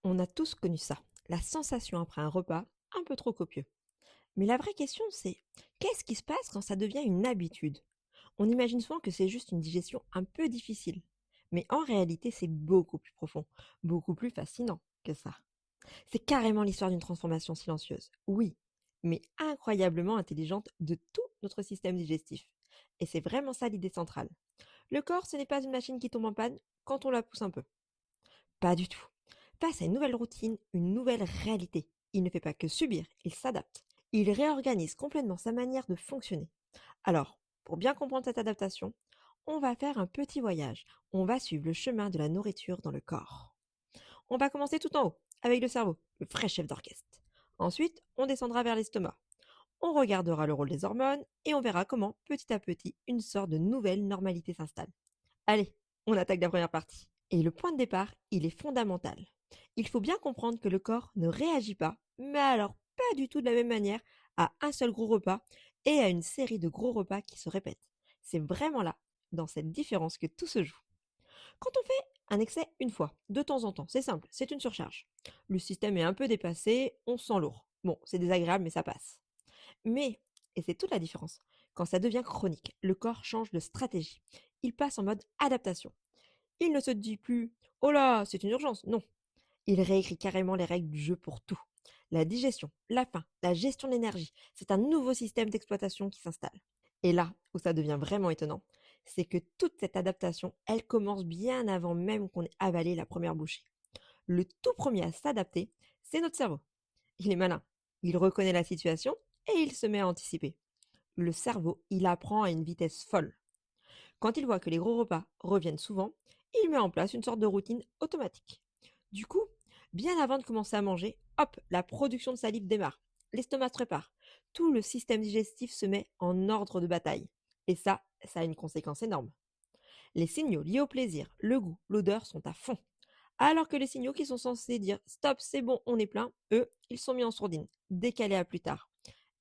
On a tous connu ça, la sensation après un repas un peu trop copieux. Mais la vraie question, c'est qu'est-ce qui se passe quand ça devient une habitude? On imagine souvent que c'est juste une digestion un peu difficile. Mais en réalité, c'est beaucoup plus profond, beaucoup plus fascinant que ça. C'est carrément l'histoire d'une transformation silencieuse, oui, mais incroyablement intelligente de tout notre système digestif. Et c'est vraiment ça l'idée centrale. Le corps, ce n'est pas une machine qui tombe en panne quand on la pousse un peu. Pas du tout. Face à une nouvelle routine, une nouvelle réalité, il ne fait pas que subir, il s'adapte. Il réorganise complètement sa manière de fonctionner. Alors, pour bien comprendre cette adaptation, on va faire un petit voyage. On va suivre le chemin de la nourriture dans le corps. On va commencer tout en haut, avec le cerveau, le vrai chef d'orchestre. Ensuite, on descendra vers l'estomac. On regardera le rôle des hormones et on verra comment, petit à petit, une sorte de nouvelle normalité s'installe. Allez, on attaque la première partie. Et le point de départ, il est fondamental. Il faut bien comprendre que le corps ne réagit pas, mais alors pas du tout de la même manière, à un seul gros repas et à une série de gros repas qui se répètent. C'est vraiment là, dans cette différence, que tout se joue. Quand on fait un excès une fois, de temps en temps, c'est simple, c'est une surcharge. Le système est un peu dépassé, on se sent lourd. Bon, c'est désagréable, mais ça passe. Mais, et c'est toute la différence, quand ça devient chronique, le corps change de stratégie. Il passe en mode adaptation. Il ne se dit plus «Oh là, c'est une urgence», non. Il réécrit carrément les règles du jeu pour tout. La digestion, la faim, la gestion de l'énergie, c'est un nouveau système d'exploitation qui s'installe. Et là où ça devient vraiment étonnant, c'est que toute cette adaptation, elle commence bien avant même qu'on ait avalé la première bouchée. Le tout premier à s'adapter, c'est notre cerveau. Il est malin. Il reconnaît la situation et il se met à anticiper. Le cerveau, il apprend à une vitesse folle. Quand il voit que les gros repas reviennent souvent, il met en place une sorte de routine automatique. Du coup, bien avant de commencer à manger, hop, la production de salive démarre. L'estomac se prépare. Tout le système digestif se met en ordre de bataille. Et ça a une conséquence énorme. Les signaux liés au plaisir, le goût, l'odeur sont à fond. Alors que les signaux qui sont censés dire stop, c'est bon, on est plein, eux, ils sont mis en sourdine, décalés à plus tard.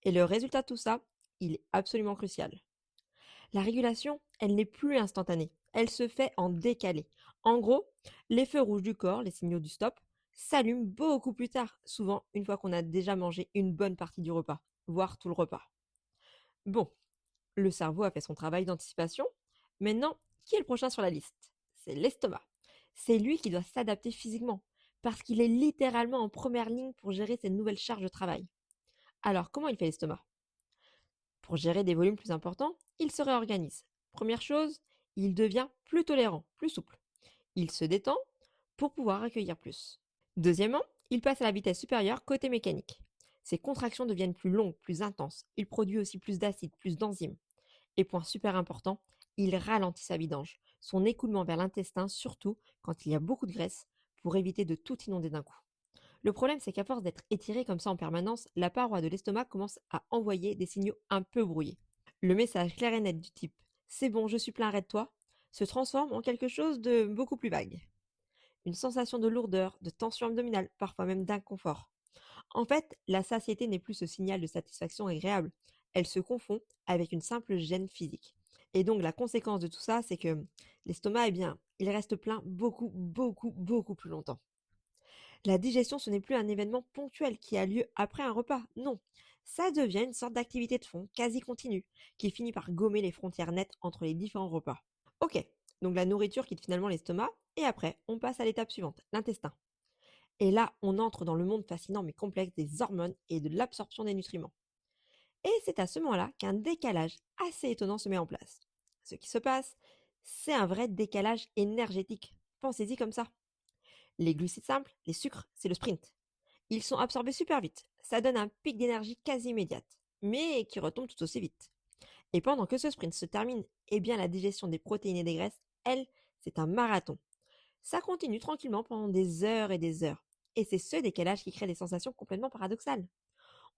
Et le résultat de tout ça, il est absolument crucial. La régulation, elle n'est plus instantanée. Elle se fait en décalé. En gros, les feux rouges du corps, les signaux du stop, s'allument beaucoup plus tard, souvent une fois qu'on a déjà mangé une bonne partie du repas, voire tout le repas. Bon, le cerveau a fait son travail d'anticipation. Maintenant, qui est le prochain sur la liste? C'est l'estomac. C'est lui qui doit s'adapter physiquement, parce qu'il est littéralement en première ligne pour gérer cette nouvelle charge de travail. Alors, comment il fait l'estomac? Pour gérer des volumes plus importants, il se réorganise. Première chose, il devient plus tolérant, plus souple. Il se détend pour pouvoir accueillir plus. Deuxièmement, il passe à la vitesse supérieure côté mécanique. Ses contractions deviennent plus longues, plus intenses. Il produit aussi plus d'acide, plus d'enzymes. Et point super important, il ralentit sa vidange, son écoulement vers l'intestin, surtout quand il y a beaucoup de graisse, pour éviter de tout inonder d'un coup. Le problème, c'est qu'à force d'être étiré comme ça en permanence, la paroi de l'estomac commence à envoyer des signaux un peu brouillés. Le message clair et net du type «c'est bon, je suis plein, arrête-toi» se transforme en quelque chose de beaucoup plus vague. Une sensation de lourdeur, de tension abdominale, parfois même d'inconfort. En fait, la satiété n'est plus ce signal de satisfaction agréable. Elle se confond avec une simple gêne physique. Et donc la conséquence de tout ça, c'est que l'estomac, eh bien, il reste plein beaucoup, beaucoup, beaucoup plus longtemps. La digestion, ce n'est plus un événement ponctuel qui a lieu après un repas, non. Ça devient une sorte d'activité de fond, quasi continue, qui finit par gommer les frontières nettes entre les différents repas. Ok, donc la nourriture quitte finalement l'estomac, et après, on passe à l'étape suivante, l'intestin. Et là, on entre dans le monde fascinant mais complexe des hormones et de l'absorption des nutriments. Et c'est à ce moment-là qu'un décalage assez étonnant se met en place. Ce qui se passe, c'est un vrai décalage énergétique. Pensez-y comme ça. Les glucides simples, les sucres, c'est le sprint. Ils sont absorbés super vite. Ça donne un pic d'énergie quasi immédiate, mais qui retombe tout aussi vite. Et pendant que ce sprint se termine, eh bien la digestion des protéines et des graisses, elle, c'est un marathon. Ça continue tranquillement pendant des heures et des heures. Et c'est ce décalage qui crée des sensations complètement paradoxales.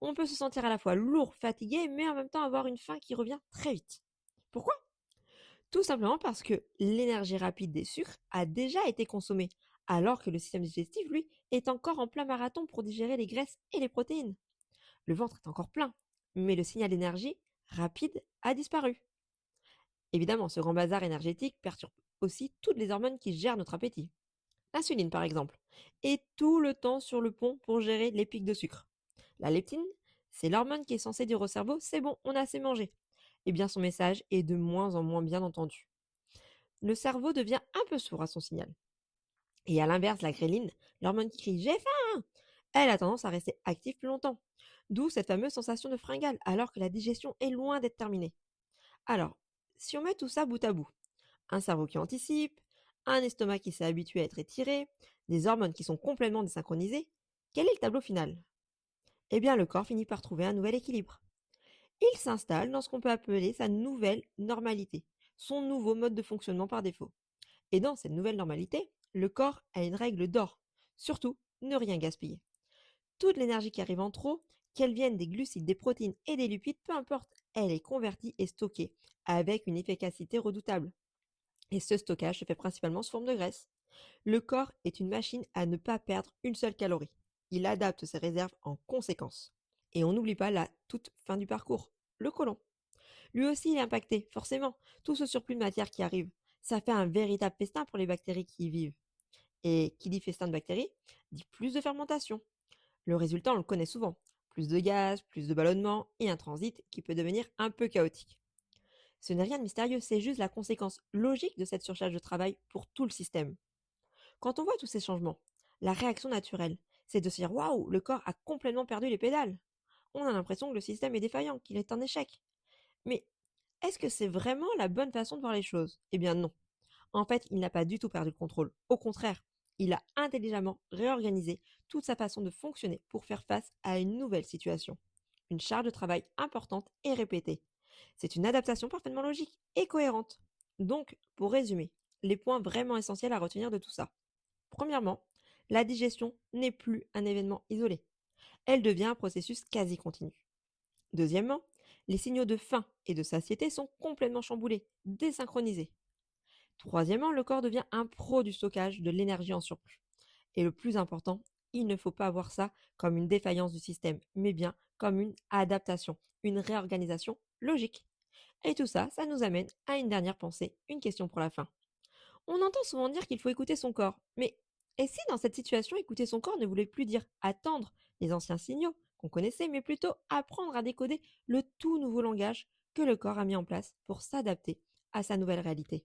On peut se sentir à la fois lourd, fatigué, mais en même temps avoir une faim qui revient très vite. Pourquoi? Tout simplement parce que l'énergie rapide des sucres a déjà été consommée, alors que le système digestif, lui, est encore en plein marathon pour digérer les graisses et les protéines. Le ventre est encore plein, mais le signal d'énergie rapide a disparu. Évidemment, ce grand bazar énergétique perturbe aussi toutes les hormones qui gèrent notre appétit. L'insuline, par exemple, est tout le temps sur le pont pour gérer les pics de sucre. La leptine, c'est l'hormone qui est censée dire au cerveau: c'est bon, on a assez mangé. Eh bien, son message est de moins en moins bien entendu. Le cerveau devient un peu sourd à son signal. Et à l'inverse, la gréline, l'hormone qui crie j'ai faim, elle a tendance à rester active plus longtemps. D'où cette fameuse sensation de fringale, alors que la digestion est loin d'être terminée. Alors, si on met tout ça bout à bout, un cerveau qui anticipe, un estomac qui s'est habitué à être étiré, des hormones qui sont complètement désynchronisées, quel est le tableau final? Eh bien, le corps finit par trouver un nouvel équilibre. Il s'installe dans ce qu'on peut appeler sa nouvelle normalité, son nouveau mode de fonctionnement par défaut. Et dans cette nouvelle normalité, le corps a une règle d'or. Surtout, ne rien gaspiller. Toute l'énergie qui arrive en trop, qu'elle vienne des glucides, des protéines et des lipides, peu importe, elle est convertie et stockée, avec une efficacité redoutable. Et ce stockage se fait principalement sous forme de graisse. Le corps est une machine à ne pas perdre une seule calorie. Il adapte ses réserves en conséquence. Et on n'oublie pas la toute fin du parcours, le côlon. Lui aussi il est impacté, forcément. Tout ce surplus de matière qui arrive, ça fait un véritable festin pour les bactéries qui y vivent. Et qui dit festin de bactéries, dit plus de fermentation. Le résultat, on le connaît souvent. Plus de gaz, plus de ballonnement et un transit qui peut devenir un peu chaotique. Ce n'est rien de mystérieux, c'est juste la conséquence logique de cette surcharge de travail pour tout le système. Quand on voit tous ces changements, la réaction naturelle, c'est de se dire waouh, le corps a complètement perdu les pédales. On a l'impression que le système est défaillant, qu'il est en échec. Mais est-ce que c'est vraiment la bonne façon de voir les choses? Eh bien non. En fait, il n'a pas du tout perdu le contrôle. Au contraire, il a intelligemment réorganisé toute sa façon de fonctionner pour faire face à une nouvelle situation. Une charge de travail importante et répétée. C'est une adaptation parfaitement logique et cohérente. Donc, pour résumer, les points vraiment essentiels à retenir de tout ça. Premièrement, la digestion n'est plus un événement isolé. Elle devient un processus quasi continu. Deuxièmement, les signaux de faim et de satiété sont complètement chamboulés, désynchronisés. Troisièmement, le corps devient un pro du stockage de l'énergie en surplus. Et le plus important, il ne faut pas voir ça comme une défaillance du système, mais bien comme une adaptation, une réorganisation logique. Et tout ça, ça nous amène à une dernière pensée, une question pour la fin. On entend souvent dire qu'il faut écouter son corps, mais et si dans cette situation, écouter son corps ne voulait plus dire attendre les anciens signaux qu'on connaissait, mais plutôt apprendre à décoder le tout nouveau langage que le corps a mis en place pour s'adapter à sa nouvelle réalité?